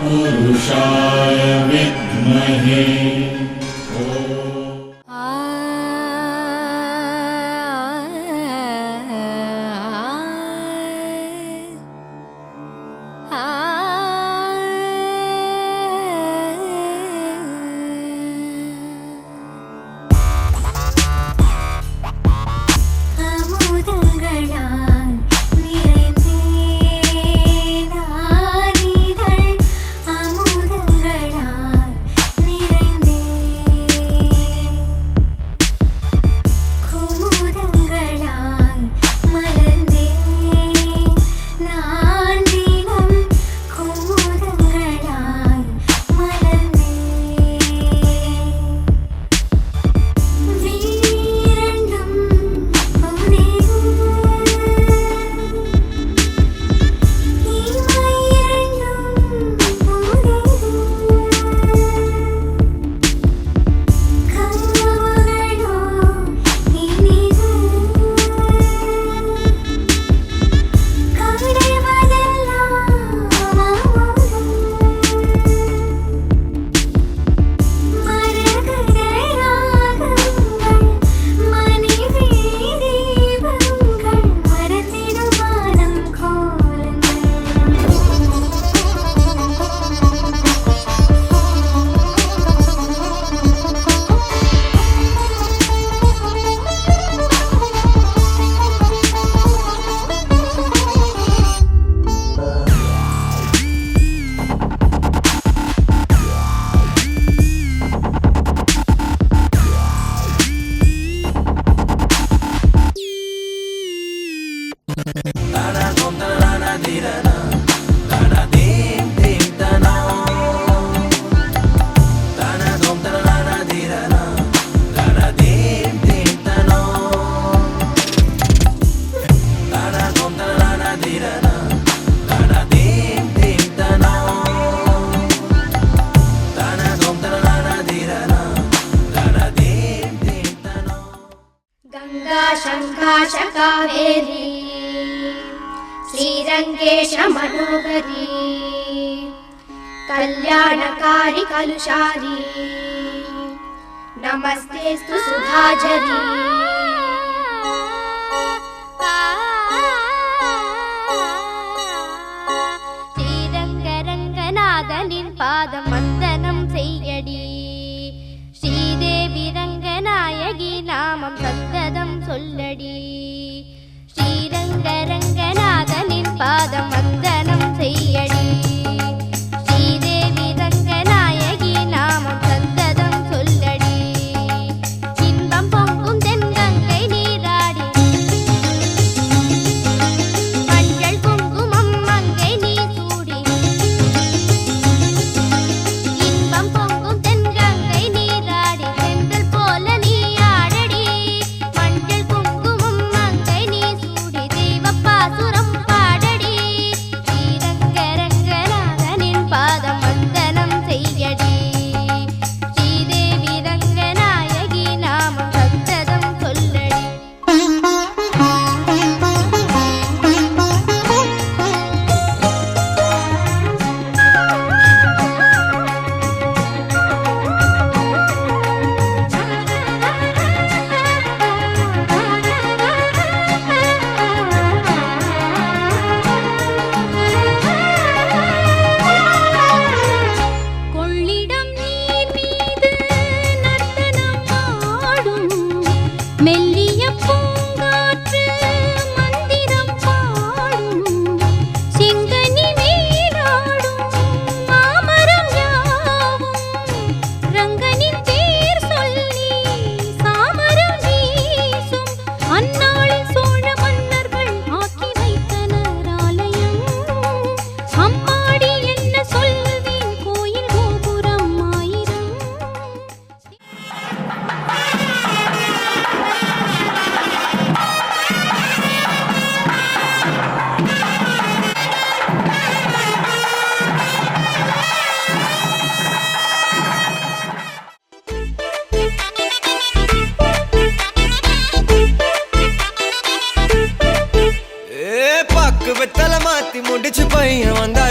पुरुषाय विद्महे कावेरी श्रीरंगेश मनोहरी कल्याणकारी कलुषारी नमस्तेस्तु सुधाझरी श्रीरंगरंगनाथनिन पादवंदनं सेय्यडी श्रीदेवी रंगनायकी नामं सन्ततं सोल्लडी श्रीरंगरंगनाथनिन पादवंदनं सेय्यडी श्रीदेवी रंगनायकी नामं सन्ततं सोल्लडी इன்பம் பொங்கும் தென்கங்கை நீராடி மஞ்சள் குங்குமம் மங்கை நீ சூடி இன்பம் பொங்கும் தென்கங்கை நீராடி செந்தல் போல நீ ஆடடி மஞ்சள் குங்குமம் மங்கை நீ சூடி தெய்வ பாசுரம் பாடடி ஸ்ரீரங்கரங்க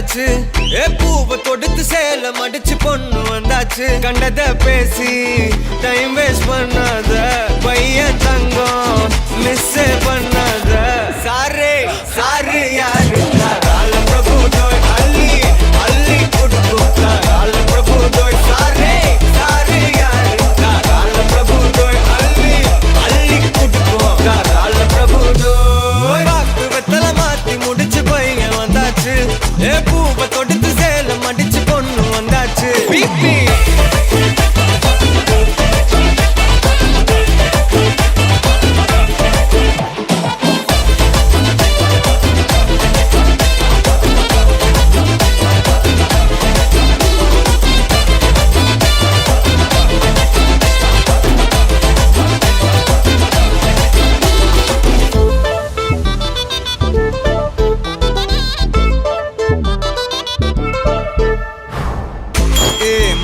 வந்தாச்சு. பூவை தொடுத்து சேல மடிச்சு பொண்ணு வந்தாச்சு. கண்டத பேசி டைம் வேஸ்ட் பண்ணாத பையன் தங்கம் மிஸ் பண்ணாத. சாரே சாரு யாரு கால பிரபு தோய் அள்ளி அள்ளி கொடுக்கும் கால பிரபு தோய். சாரே சாரு யாரு கால பிரபு தோய் அள்ளி அள்ளி கொடுக்கும் கால பிரபு தோய். வாக்கு வெத்தல மாத்தி முடிச்சு பையன் வந்தாச்சு. பூவை தொடுத்து சேல மடிச்சு பொண்ணு வந்தாச்சு. பிபி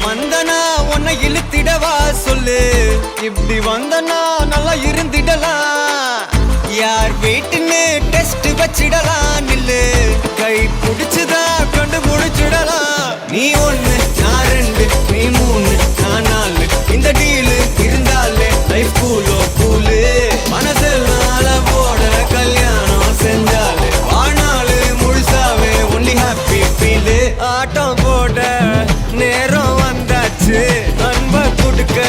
மந்தனா உன்னை இழுத்திடவா சொல்லு. இப்படி வந்தனா நல்லா இருந்திடலாம். யார் வீட்டுன்னு டெஸ்ட் வச்சிடலாம். நில்லு கை பிடிச்சுதா கண்டு முடிச்சிடலாம். நீ ஒண்ணு நான் ரெண்டு நீ மூணு நான் நாலு. இந்த டீலு இருந்தாலே லைஃப் கூலோ கூலு. மனசெல்லாம் போட கல்யாணம் செஞ்சாலே ஆனாலு முழுசாவே ஒன்லி ஹாப்பி ஃபீலு. ஆட்டம் போட நேரம் வந்தாச்சு. அன்ப கொடுக்க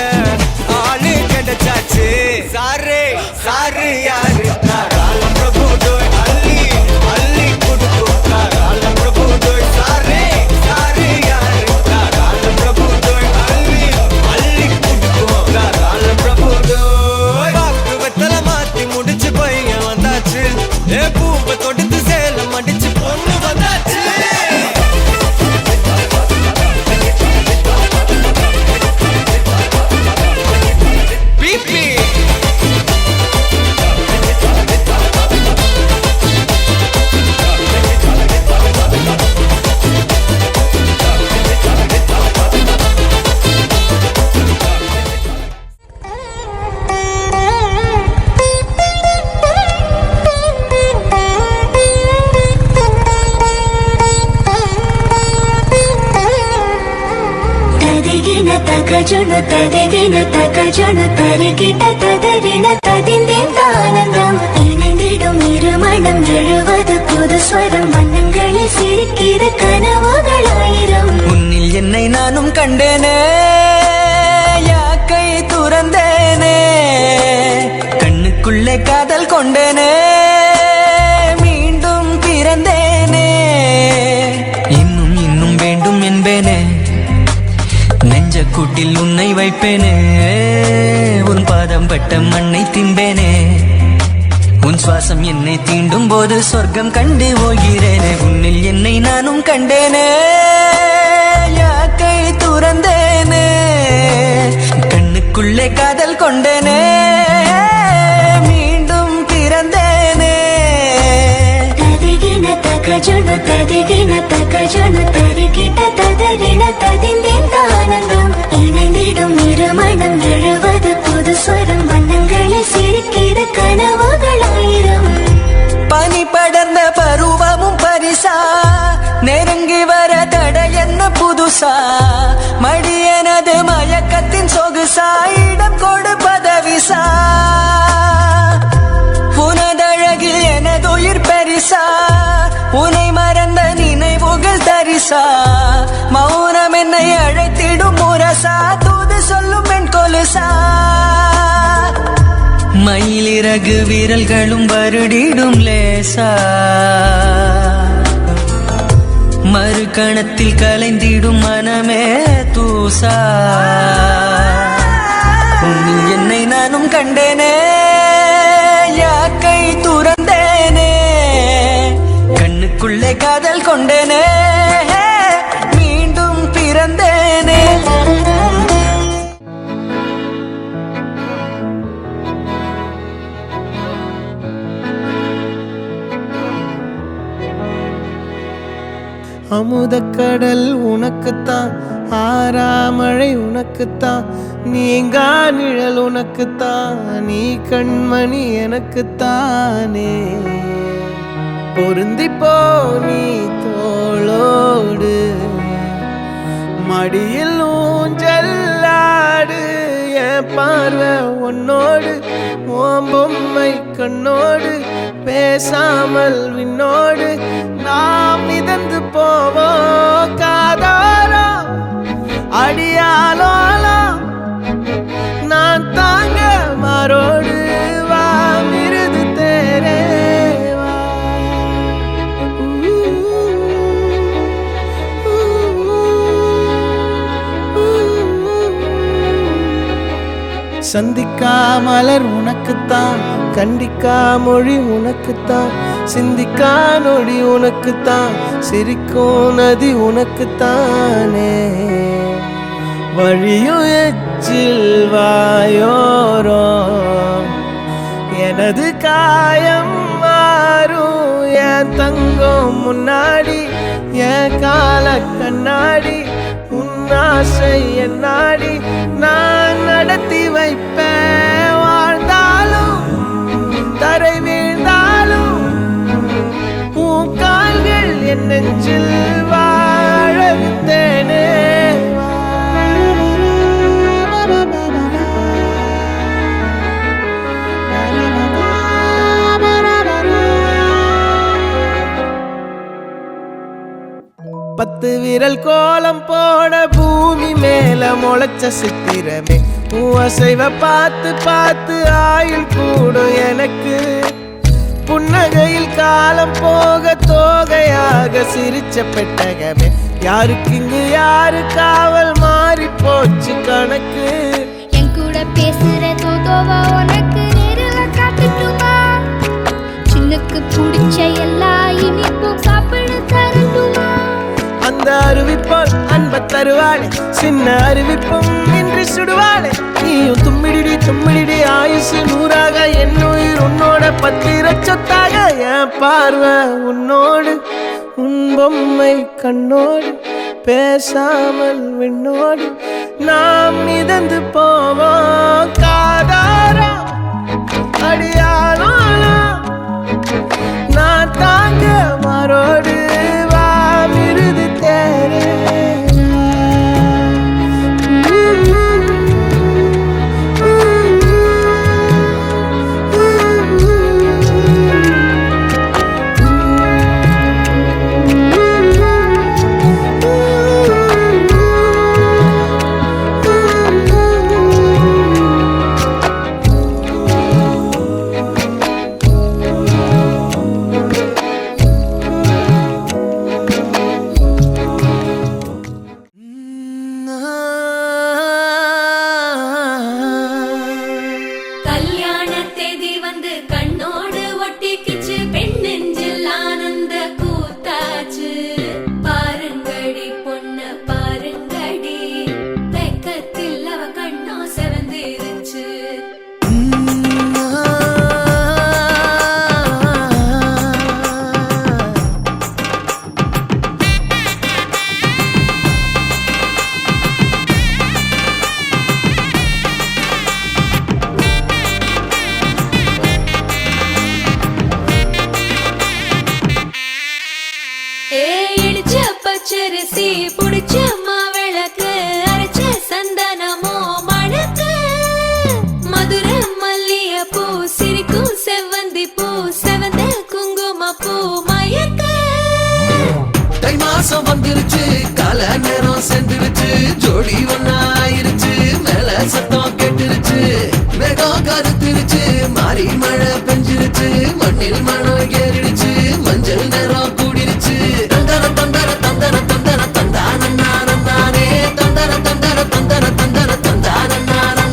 ஆளு கிடைச்சாச்சு. சாரே சாரு யாரு கால பிரபு தோய் அள்ளி அள்ளி கொடுக்கும் கால பிரபு தோய். சாரே சாரு யாரு கால பிரபு தோய் அள்ளி அள்ளி கொடுக்கும் கால பிரபு தோய். வாக்கு வெத்தல மாத்தி முடிச்சு பையன் வந்தாச்சு. பூவை தொடுத்து சேல மடிச்சு பொண்ணு வந்தாச்சு. ತಗಜುಣ ತದಿದಿನ ತಗಜುಣ ತರಿಗಿಟ ತದರಿನ ತದಿಂದೆಂದಾನಂದம் இணைந்திடும் இருமணம் எழுவது புது ஸ்வரம் மன்னங்களில் சிரிக்கிற கனவுகளாயிரம். உன்னில் என்னை நானும் கண்டேனே யாக்கை துறந்தேனே. கண்ணுக்குள்ளே காதல் கொண்டேனே மீண்டும் பிறந்தேனே. இன்னும் இன்னும் வேண்டும் என்பேனே. நெஞ்ச கூட்டில் உன்னை வைப்பேனே. உன் பாதம் பட்ட மண்ணை தின்பேனே. உன் சுவாசம் என்னை தீண்டும் போது சொர்க்கம் கண்டு போகிறேனே. உன்னில் என்னை நானும் கண்டேனே யாக்கை துறந்தேனே. கண்ணுக்குள்ளே காதல் கொண்டேனே மீண்டும் பிறந்தேனே. ததிகின தகஜுண ததிகின தகஜுண தரிகிட்ட ததறின ததிந்தெந்தானந்தம் இணைந்திடும் இருமணம் எழுவது புது ஸ்வரம் வண்ணங்களில் சிரிக்கிற கனவுகளாயிரம். பனி படர்ந்த பருவமும் பரிசா நெருங்கி வர தடை என்ன புதுசா. மடியனது மயக்கத்தின் சொகுசா இடம் கொடு பதவிசா. புனதழகில் எனது உயிர் பெரிசா. உனை மறந்த நினைவுகள் தரிசா. மௌனம் என்னை அழைத்திடும் முரசா. தூது சொல்லும் பெண் கொலுசா. மயிலிறகு விரல்களும் வருடிடும் லேசா. மறு கணத்தில் கலைந்திடும் மனமே தூசா. உன்னில் என்னை நானும் கண்டேனே யாக்கை துறந்தேனே. கண்ணுக்குள்ளே காதல் கொண்டேனே மீண்டும் பிறந்தேனே. அமுதக்கடல் உனக்குத்தான், ஆறாமழை உனக்குத்தான், நீங்கா நிழல் உனக்குத்தான், நீ கண்மணி எனக்குத்தானே. பொருந்திப்போ நீ தோழ தோளோடு மடியில் ஊஞ்சல்லாடு என் பார்வை உன்னோடு ஓம் பொம்மை கண்ணோடு பேசாமல் விண்ணோடு நாம் மிதந்து போவோம் காதாரோ அடியாலோலோ நான் தாங்க மாறோடு வா மிருது தேரே வா. சந்திக்கா மலர் உனக்குத்தான் கண்டிக்கா மொழி உனக்குத்தான் சிந்திக்கா நொடி உனக்குத்தான் சிரிக்கும் நதி உனக்குத்தானே வழியும் எச்சில் வாயோரோ எனது காயம் மாறும் என் தங்கம் முன்னாடி என் கால கண்ணாடி உன்னாசை என்னாடி நான் நடத்தி வைப்பேன் வாழ்ந்தாலும் தரை வீழ்ந்தாலும் உன் கால்கள் என் நெஞ்சில் வாழ விட்டேனே பத்து விரல் கோலம் போட பூமி மேல முளைச்ச சித்திரமே உன் அசைவ பார்த்து பார்த்து ஆயுள் கூடும் எனக்கு புன்னகையில் காலம் போக தோகையாக சிரிச்ச பெட்டகமே யாருக்கு இங்கு யாரு காவல் மாறி போச்சு கணக்கு என் கூட பேசுற தோதோவா உனக்கு நேரில் காட்டுட்டுமா சின்னுக்கு பிடிச்ச எல்லா இனிப்பும் சாப்பிட தரட்டுமா அந்த அறிவிப்போல் அன்ப தருவாளே சின்ன அறிவிப்பும் இன்றி சுடுவாளே நீயும் தும்மிடி தும்மிடி ஆயுசு நூறாக என் உயிர் உன்னோட பத்திர சொத்தாக என் பார்வை உன்னோடு உன் பொம்மை கண்ணோடு பேசாமல் விண்ணோடு நாம் மிதந்து போவோம் காதாரா அடியாளோ நான் தாங்க மாறோடு வா மிருது தேரே கல்யாண தேதி வந்து கண்ணோடு ஒட்டிக்கிச்சு பெண் நெஞ்சில் ஆனந்த கூத்தாச்சு பாருங்கடி பொண்ண பாருங்கடி வெக்கத்தில் அவ கண்ணோ செவந்திருச்சு இடிச்ச பச்சரிசி புடிச்ச மாவிளக்கு அரைச்ச சந்தனமோ மணக்கு மதுரை மல்லிய பூ சிரிக்கும் செவ்வந்தி பூ செவந்த குங்கும பூ மயக்க தை மாசம் வந்துருச்சு கால நேரம் சென்றுருச்சு ஜோடி ஒன்னாயிருச்சு மேல சத்தம் கேட்டுருச்சு மேகம் கருத்துருச்சு மாறி மழை பெஞ்சிருச்சு மண்ணில் மனம் ஏறிடுச்சு மஞ்சள் நேரம் கூடிருச்சு தந்தர தந்தர தந்தர தந்தர தந்தான நானே தந்தர தந்தர தந்தர தந்தர தந்தான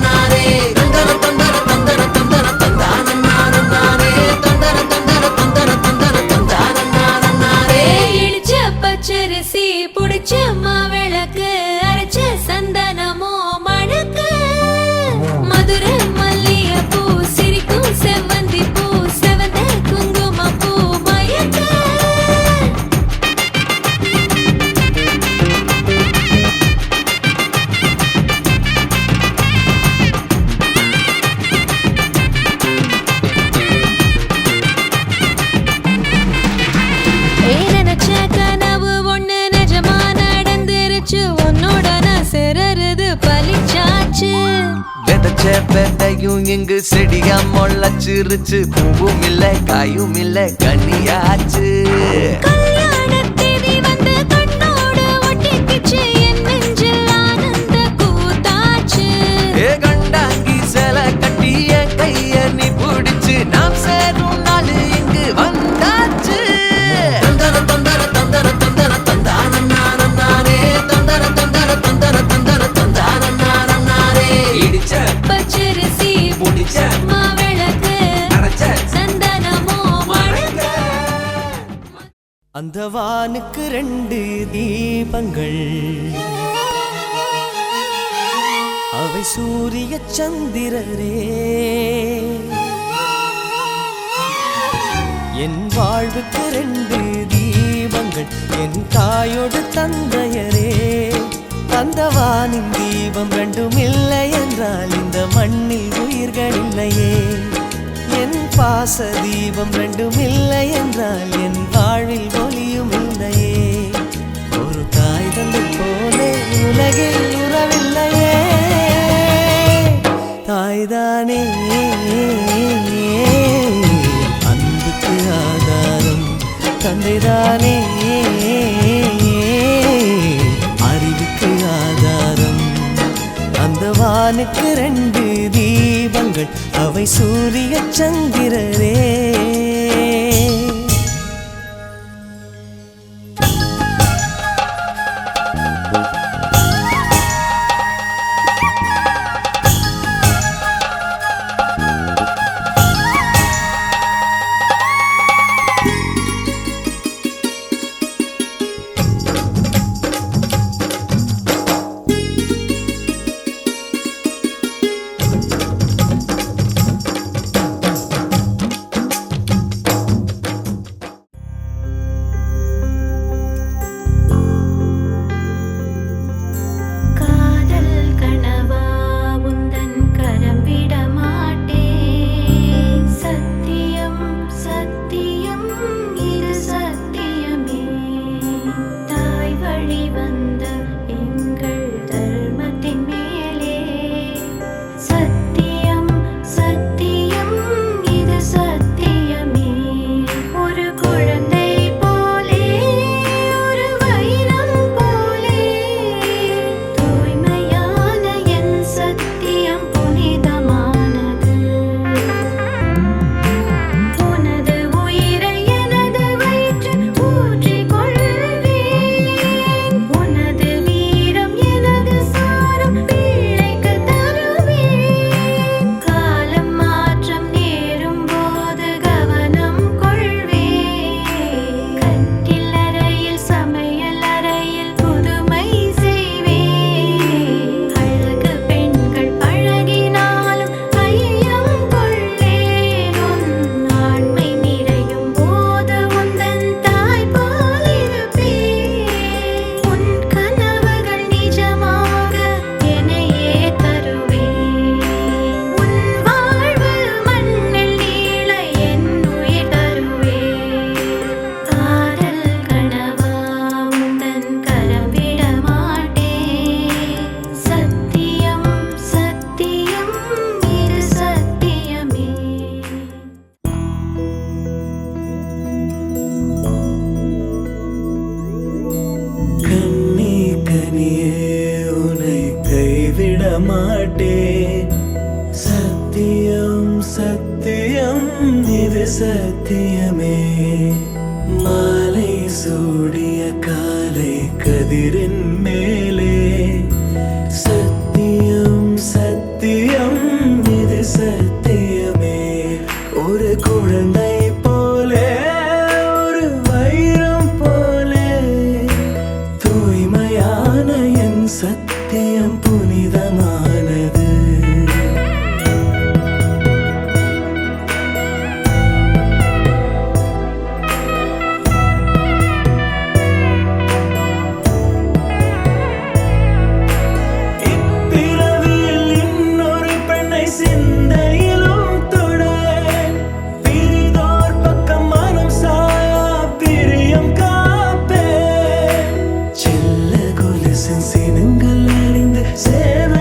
நானே தந்தர தந்தர தந்தர தந்தர தந்தான நானே தந்தர தந்தர தந்தர தந்தர தந்தான நானே இடிச்ச பச்சரிசி புடிச்ச மாவிளக்கு அரைச்ச சந்தனமோ மணக்கு மதுரை மல்லிய பூ சிரிக்கும் செவ்வந்தி பூ செவந்த குங்கும பூ பலிச்சாச்சு. விதைச்ச விதையும் இங்கு செடியா முளைச்சிருச்சு. பூவும் இல்ல காயும் இல்ல கனியாச்சு. கல்யாணத் தேதி வந்து கண்ணோடு ஒட்டிக்கிச்சு. என் நெஞ்சில் ஆனந்த கூத்தாச்சு. ஏ கண்டாங்கி சில கட்டி என் கைய நீ பிடிச்சு நாம் சேரும் நாள் இங்கு வந்தாச்சு. தந்தர தந்தர தந்தர தந்தர தந்தானே தந்தர தந்தர தந்தர தந்தர தந்தானே இடிச்ச பச்சரிசி முடிச்ச மாவிளக்கு அரைச்ச சந்தனமோ மணக்க. அந்த வானுக்கு 2 தீபங்கள், அவை சூரிய சந்திரரே. என் வாழ்வுக்கு 2 தீபங்கள், என் தாயோடு தந்தையரே. அந்த வானின் தீபம் 2ம் இல்லை என்றால் இந்த மண்ணில் உயிர்கள் இல்லையே. என் பாச தீபம் 2ம் இல்லை என்றால் என் வாழ்வில் ஒளியும் இல்லையே. ஒரு தாய் தந்தை போலே உலகில் உறவில்லையே. தாய்தானே அன்புக்கு ஆதாரம், தந்தைதானே அறிவுக்கு ஆதாரம். அந்த வானுக்கு 2 தீபங்கள், அவை சூரிய சந்திரரே. சத்தியமே மாலை சூடிய காலை கதிரின் மேலே சத்தியம் சத்தியம் இது சத்தியமே ஒரு குழந்தை போலே ஒரு வைரம் போலே தூய்மையான என் சத்தியம் புனிதமானது Seven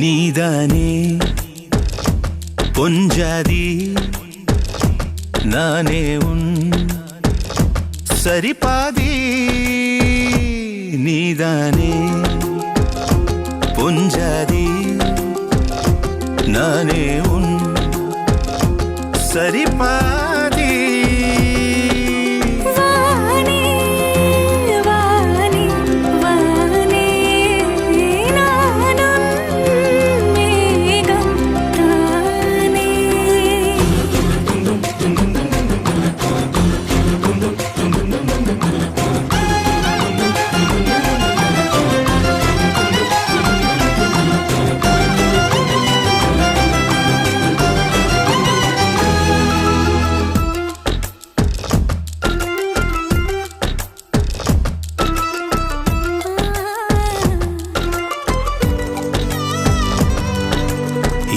நீதானே பொஞ்சாதி நானே உன் சரிபாதி நீதானே பொஞ்சாதி நானே உன் சரிபாதி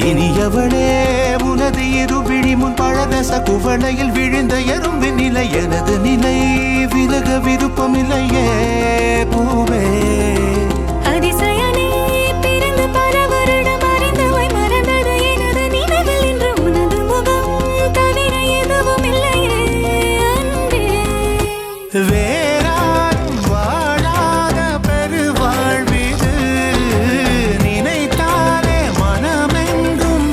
இனியவளே உனது இரு விழி முன் பழதச குவளையில் விழுந்த எறும்பு நிலை எனது நிலை விலக விருப்பமில்லையே பூவே அதிசயனே பிறந்து பல வருடம் அறிந்தவை மறந்தது எனது நினைவில் இன்று உனது முகம் தவிர எதுவும் இல்லையே அன்பே வேறாரும் வாழாத பெருவாழ்விது நினைத்தாலே மனமெங்கும்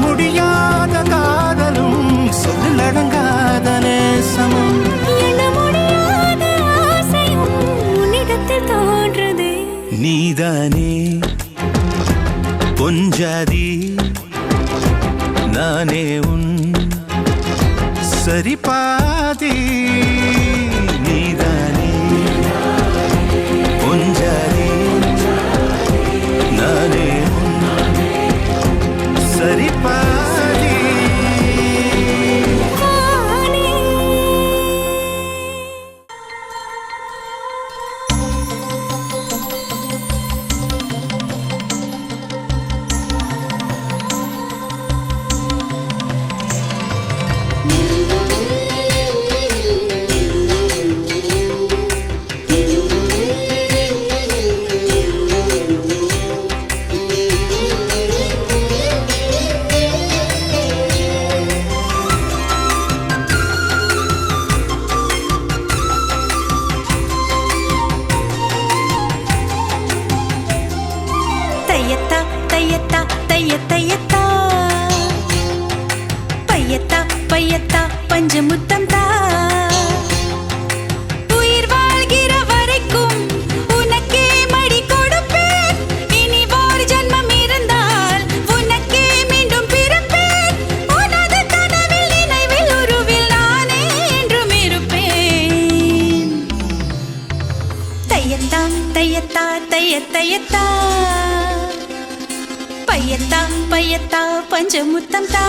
முடியாத காதலும் சொல்லில் அடங்காத நேசமும் எண்ண முடியாத ஆசையும் உன்னிடத்தில் தோன்றுதே. நீதானே பொஞ்சாதி நானே உன் சரிபாதி. நீதானே பொஞ்சாதி நானே உன் சரிபாதி. தையத்தா தையத்தா தைய தையத்தா பையத்தா பையத்தா பஞ்சமுத்தம் தா. உயிர் வாழ்கிற வரைக்கும் உனக்கே மடி கொடுப்பேன். இனி ஒரு ஜன்மம் இருந்தால் உனக்கே மீண்டும் பிறப்பேன். உனது கனவில் நினைவில் உருவில் நானே என்றும் இருப்பேன். தையத்தா தையத்தா தைய தையத்தா பையத்தா பையத்தா பஞ்சமுத்தம் தா.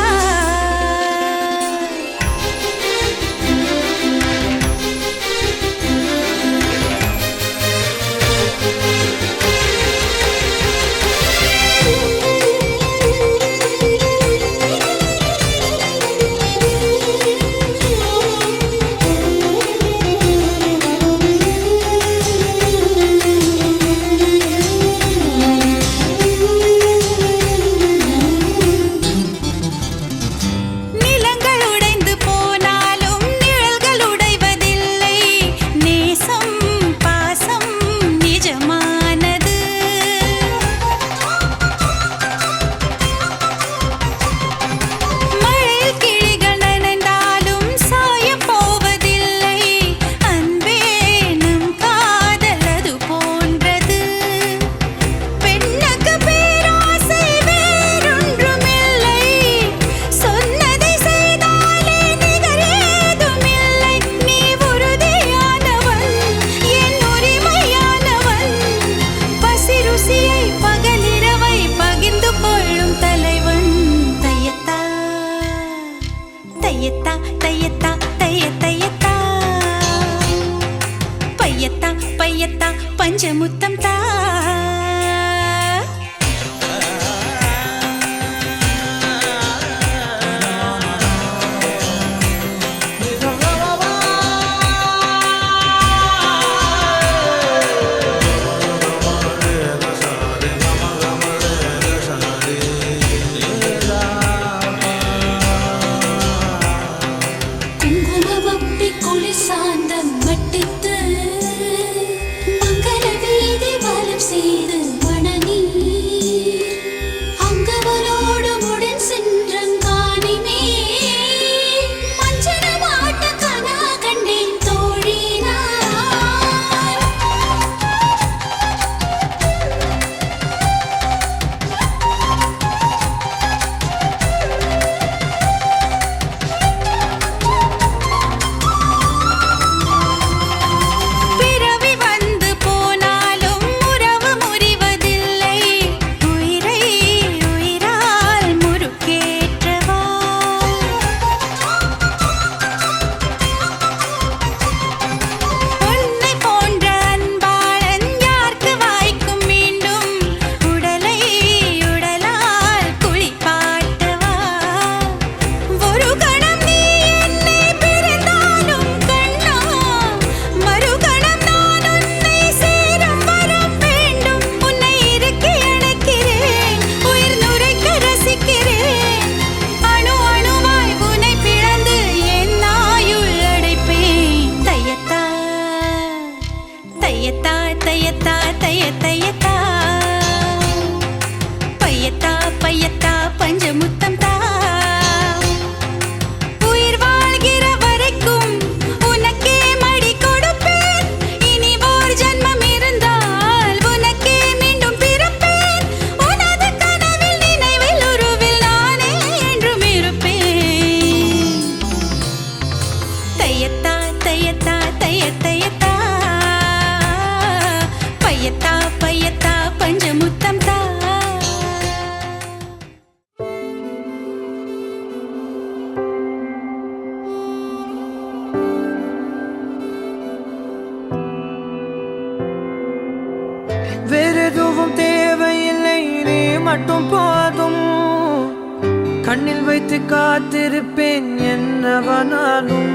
கண்ணில் வைத்து காத்திருப்பேன் என்னவனாலும்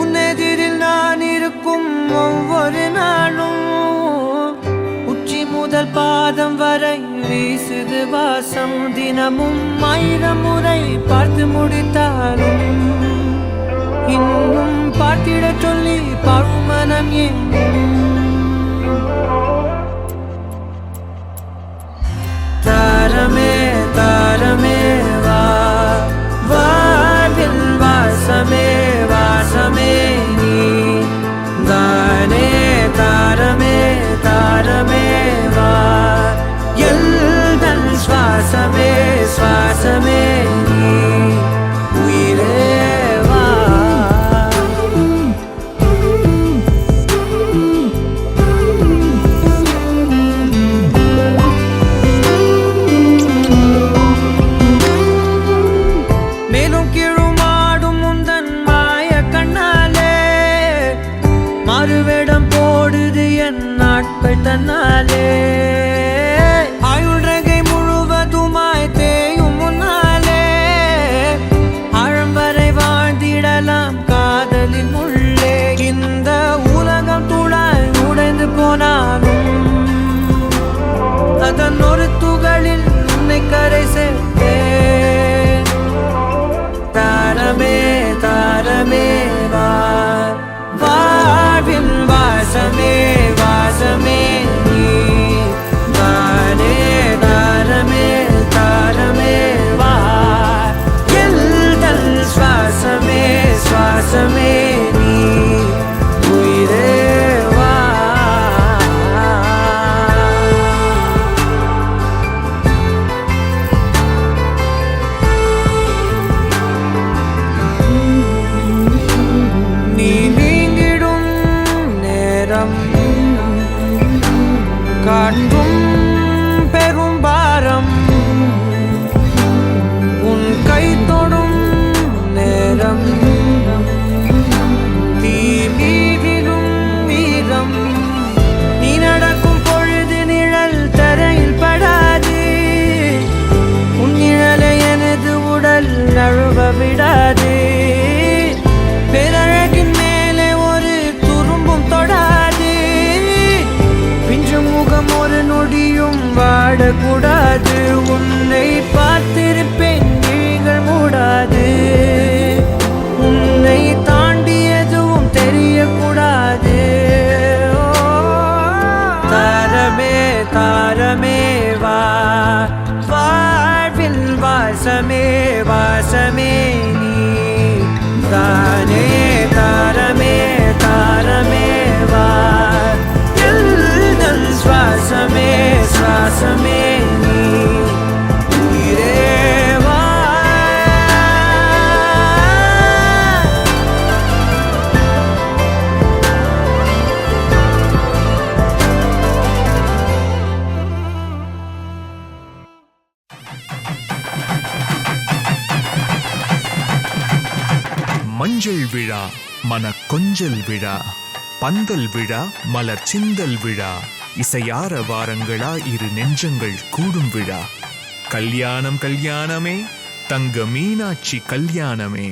உன்னெதிரில் நான் இருக்கும் ஒவ்வொரு நாளும் உச்சி முதல் பாதம் வரை வீசுது வாசம் தினமும் 1000 முறை பார்த்து முடித்தாலும் இன்னும் பார்த்திட சொல்லி பழுமனம் தாரமே தாரமே வா வாழ்வின் வாசமே வாசமே நீ தானே தாரமே தாரமே வா எல்தன் சுவாசமே சுவாசமே நீ உயிரே வா மேலும் கீழுமாடும் முந்தன் மாய கண்ணாலே மறுவேடம் போடுது என் நாட்கள் தன்னாலே ஆயுள் ரகை முழுவதுமாய் தேயும் முன்னாலே ஆழம் வரை வாழ்ந்திடலாம் காதலின் உள்ளே இந்த உலகம் துளாய் உடைந்து போனாலும் அதன் ஒரு துகளில் உன்னை கரை சேர்த்தேன் தாரமே தாரமே வா வாழ்வின் வாசமே வாசமே நீ தானே தாரமே தாரமே வா எல்தல் சுவாசமே சுவாசமே நீ உயிரே வா நீ நீங்கிடும் நேரம் காட்டும் பெரும் பாரம் உன் கை தொடும் நேரம் தீ மீதிடும் வீரம் நீ நடக்கும் பொழுது நிழல் தரையில் படாது உன் நிழலை எனது உடல் நழுவ விடாது பேரழகின் மேலே ஒரு துரும்பும் தொடாது பிஞ்சு முகம் ஒரு நொடியும் வாடக்கூடாது உன்னை பார்த்திருப்பேன் விழிகள் மூடாது உன்னை தாண்டி எதுவும் தெரியக்கூடாது தாரமே தாரமே வா வாழ்வில் வாசமே வாசமே நீ தானே தாரமே தாரமே வா எல்தல் சுவாசமே சுவாசமே நீ உயிரே வா மஞ்சள் விழா மன கொஞ்சல் விழா பந்தல் விழா மலர் சிந்தல் விழா இசையார வாரங்களா இரு நெஞ்சங்கள் கூடும் விழா கல்யாணம் கல்யாணமே தங்க மீனாட்சி கல்யாணமே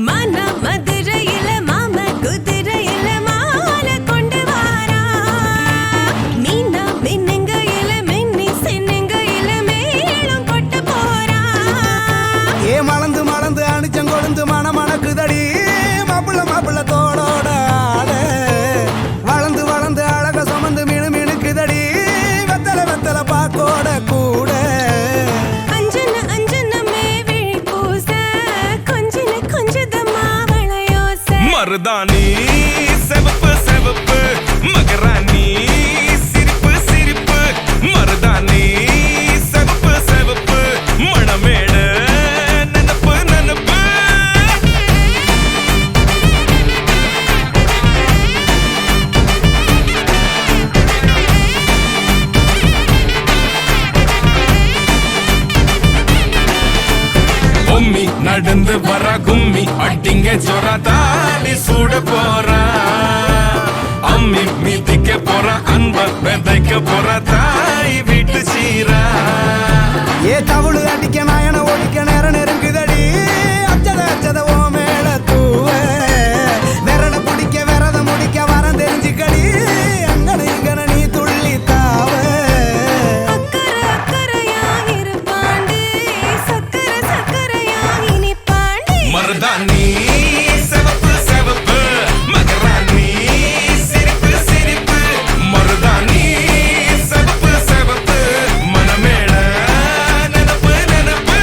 மன மதுரையில மாம குதிரையில மாலை கொண்டு வாரா மீனா மின்னுங்கையில மின்னி சின்னுங்கையில மேளம் கொட்டு போறா ஏ மலந்து மலந்து அணிச்சம் கொழுந்து மணக்குதடி மாப்பிள்ள மாப்பிள்ள தோளோட நடந்து வர கும்மி அட்டிங்க சொரா தாலி சூட போறா அம்மி மீதிக்க போற அன்ப விதைக்க போற தாய் வீட்டு சீரா ஏ தவுளு அடிக்க நாயன ஒடிக்க நேரம் நெருங்குதடி அச்சத அச்சத ஓ மேல தூவ விரட பிடிக்க விரத முடிக்க வரம் தெரிஞ்சுக்கடி அங்கன இங்கன நீ துள்ளி தாவ அக்கறை அக்கறையாய் இருப்பாண்டி சக்கரை சக்கரையாய் இனிப்பாண்டி மருதாணி செவப்பு செவப்பு மகராணி சிரிப்பு சிரிப்பு மருதாணி செவப்பு செவப்பு மனமேள நினப்பு நினப்பு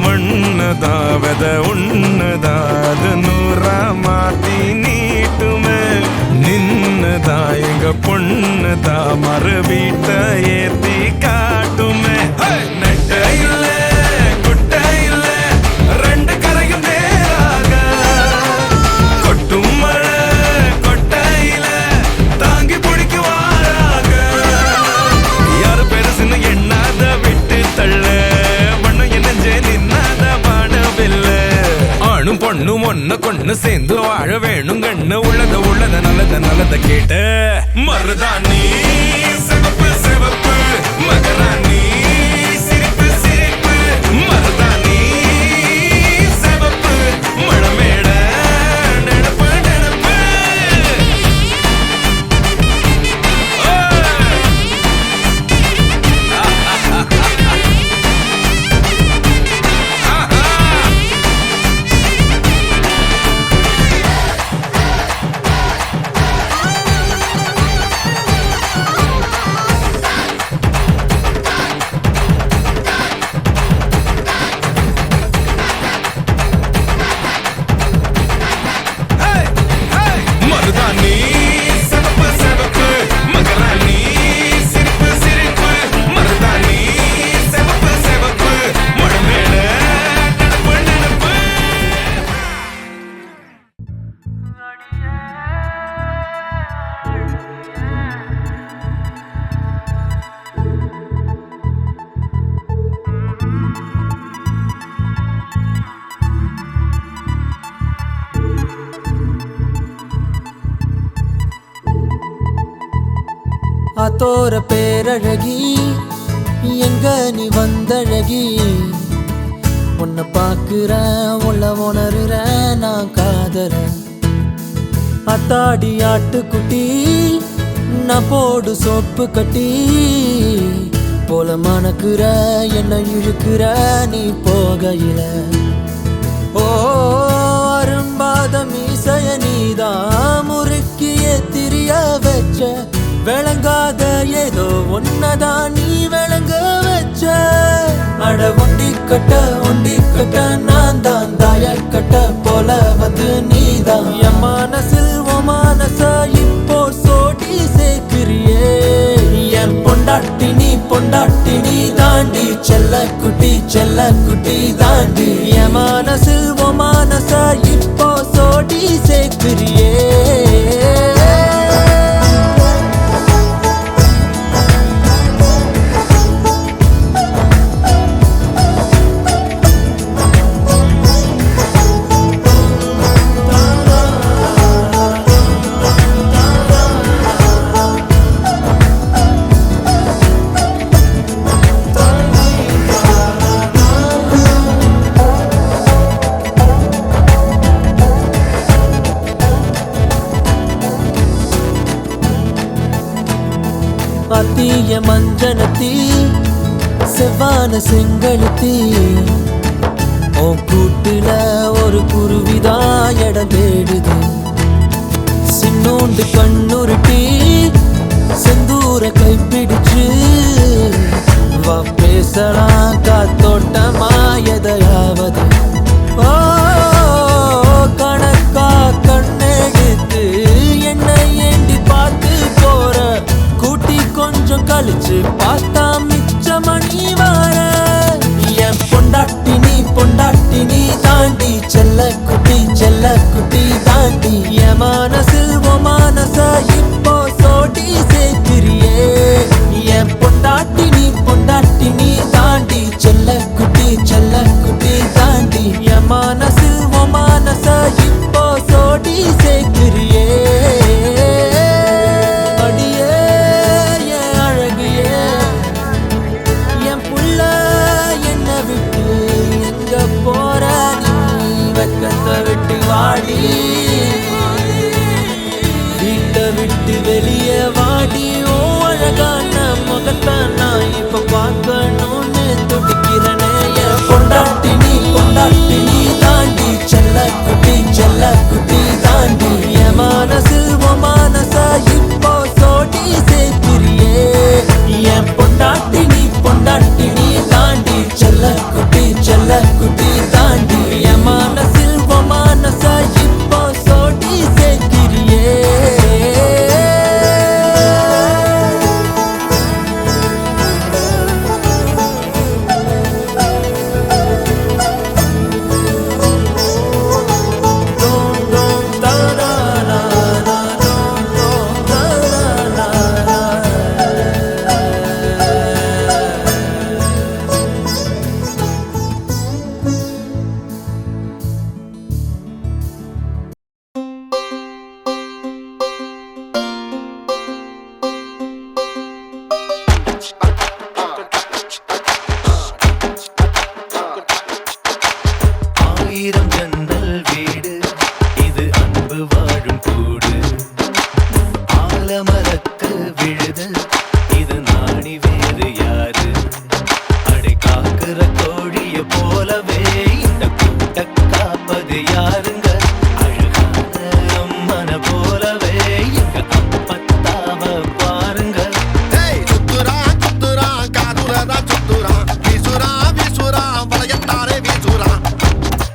மண்ணதாவத உன்னதாது நூறா மாத்தி நீட்டுமே நின்னதா எங்க பொண்ணுதா மறு வீட்ட ஏத்தி காட்டுமே நெட்ட இல்ல குட்ட இல்ல ரெண்டு கரையும் நேராக கொட்டும் மழை கொட்டையில தாங்கி பிடிக்குவாராக யாரு பெருசுன்னு எண்ணாத விட்டு தள்ள வண்ணம் என்னஞ்சே நின்னாத பாடவில்ல ஆணும் பொண்ணும் ஒன்ன கொண்டு சேர்ந்து வாழ வேணும் கண்ணு உள்ளத நல்லத கேட்ட மருதாணி சிவப்பு சிவப்பு மகராணி சிரிப்பு சிரிப்பு மருதாணி சிவப்பு மழமேட நினப்பு நினப்பு மருதாணி சிவப்பு சிவப்பு மகராணி சிரிப்பு சிரிப்பு மருதாணி சிவப்பு சிவப்பு மழமேல நினப்பு நினப்பு ஆத்தோர பேரழகி எங்க நீ வந்தழகி உன்னை பாக்குறேன் உள்ள உணர்றேன் நான் காதறேன் அத்தாடி ஆட்டுக்குட்டி நான் போடு சோப்பு கட்டி போல மணக்குற என்ன இழுக்கிற நீ போகையில ஓ அரும்பாத மீசைய நீதான் முறுக்கிய திரிய வச்ச விளங்காத ஏதோ ஒன்னதான் நீ விளங்க வச்ச அட ஒண்டி கட்ட நான் தான் தாயல் கட்ட போல வந்து நீதான் என் மனசில் ஓ மனச இப்போ சோடி சேர்க்கிறியே என் பொண்டாட்டி நீ தாண்டி செல்ல குட்டி தாண்டி என் மனசில் ஓ மனச இப்போ சோடி சேர்க்கிறியே அத்திய மஞ்சனத்தி செவ்வான செங்கழுத்தி உன் கூட்டுல ஒரு குருவிதான் இடம் தேடுது சின்னோண்டு கண்ணுருட்டி மனசில் உன் மனச இப்போ சோடி சேர்க்கிறியே என் பொண்டாட்டி நீ தாண்டி செல்ல குட்டி தாண்டி என் மனசில் உன் மனச இப்போ சோடி சேர்க்கிறியே அடியே என் அழகியே என் புள்ள என்ன விட்டு எங்க போற நீ வெக்கத்தை விட்டு வாடி வீட்டை விட்டு வெளியே வாடி ஓ அழகான முகத்தை நான் இப்ப பார்க்கணும்னு துடிக்கிறனே என் பொண்டாட்டி நீ தாண்டி செல்ல குட்டி தாண்டி என் மனசில் உன் மனச இப்போ சோடி சேர்க்கிறியே என் பொண்டாட்டி நீ தாண்டி செல்ல குட்டி தாண்டி என் மனசில் உன் மனச இப்போ சோடி சேர்க்கிறியே ஆயிரம் ஜன்னல் வீடு இது அன்பு வாழும் கூடு ஆலமரத்து விழுது இது நாணி வேறு யாரு அடை காக்குற கோழிய போலவே இந்த கூட்ட காப்பது யாருங்க அழகான அம்மன போலவே எங்க அப்பத்தாவ பாருங்க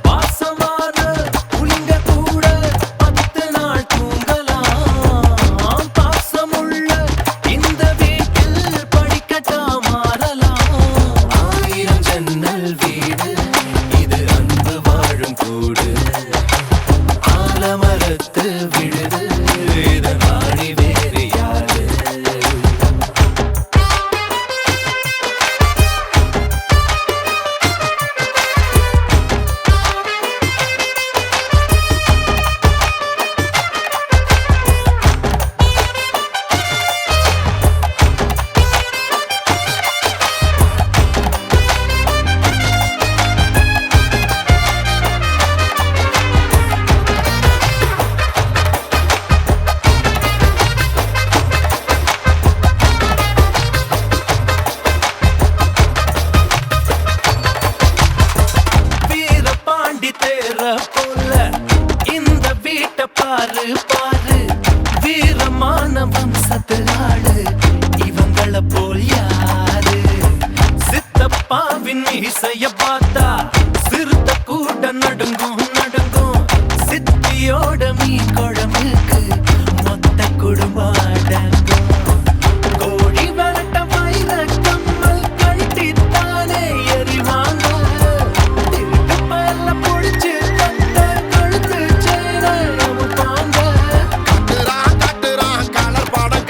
பாசமான புலிங்க கூட 10 நாள் தூங்கலாம் பாசமுள்ள இந்த வீட்டில் படிக்கட்டா மாறலாம் ஆயிரம் ஜன்னல் வீடு இது அன்பு வாழும் கூடு ஆலமரத்து விழுது இது நாடி வேறு யாரு வீரபாண்டி தேர போல இந்த வீட்டை பாரு வீரமான வம்சத்து ஆளு இவங்கள போல் யாரு சித்தப்பாவின் இசைய பார்த்தா சிறுத்த கூட நடுங்கும் சித்தியோட மீன் குழம்புக்கு மொத்த குடும்பம் அடங்கும் கோழி வரட்ட வயிற கம்மல் கழட்டித்தானே எறிவாங்க திருட்டு பல்ல புடிச்சு தட்ட கழுத்து சேர அமுப்பாங்க காட்டுறான் கலர் படம்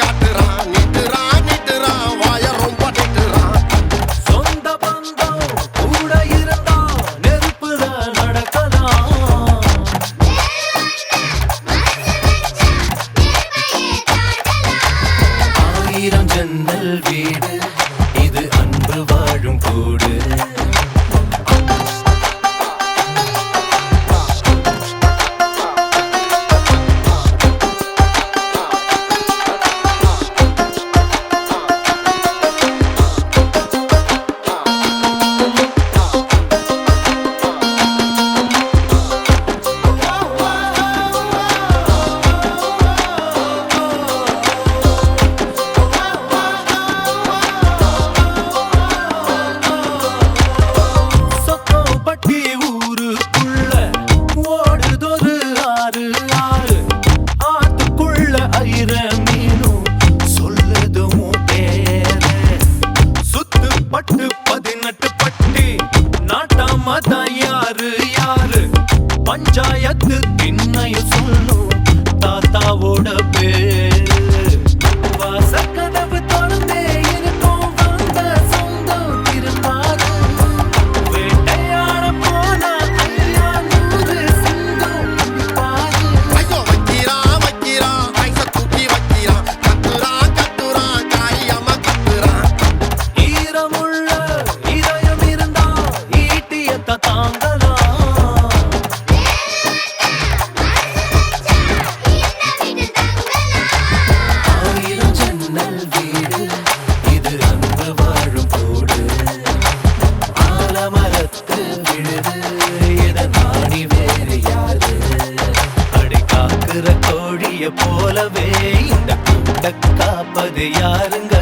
தாய போலவே இந்த கூட்ட காப்பது யாருங்க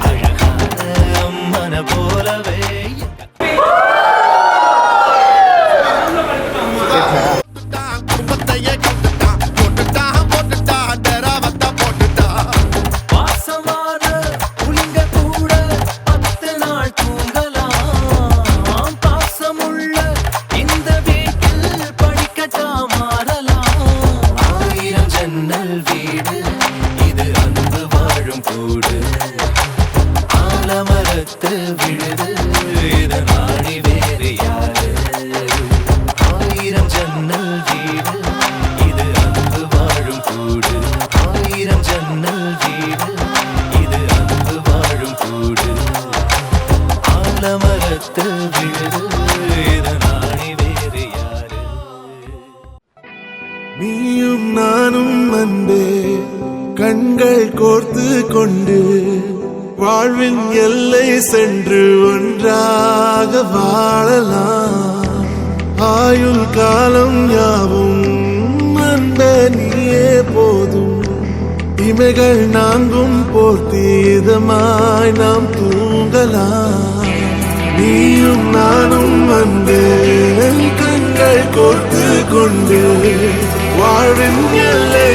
அழகான அம்மன போலவே வாசமான புலிங்க கூட 10 நாள் தூங்கலாம் பாசமுள்ள இந்த வீட்டில் படிக்கட்டா மாறலாம் 1000 ஜன்னல் வீடு இது அன்பு வாழும் கூடு ஆலமரத்து விழுது இது நாடி வேறு யாரு 1000 ஜன்னல் வீடு இது அன்பு வாழும் கூடு 1000 ஜன்னல் வீடு இது அன்பு வாழும் கூடு ஆலமரத்து விழுது இது நாடி வேறு யாரு நீயும் நானும் அன்பே கண்கள் கோர்த்து கொண்டு வாழ்வின் எல்லை சென்று ஒன்றாக வாழலாம் ஆயுள் காலம் யாவும் அன்பே நீயே போதும் இமைகள் நான்கும் போர்த்தி இதமாய் நாம் தூங்கலாம் நீயும் நானும் அன்பே கண்கள் கோர்த்து கொண்டு வாழ்வின் எல்லை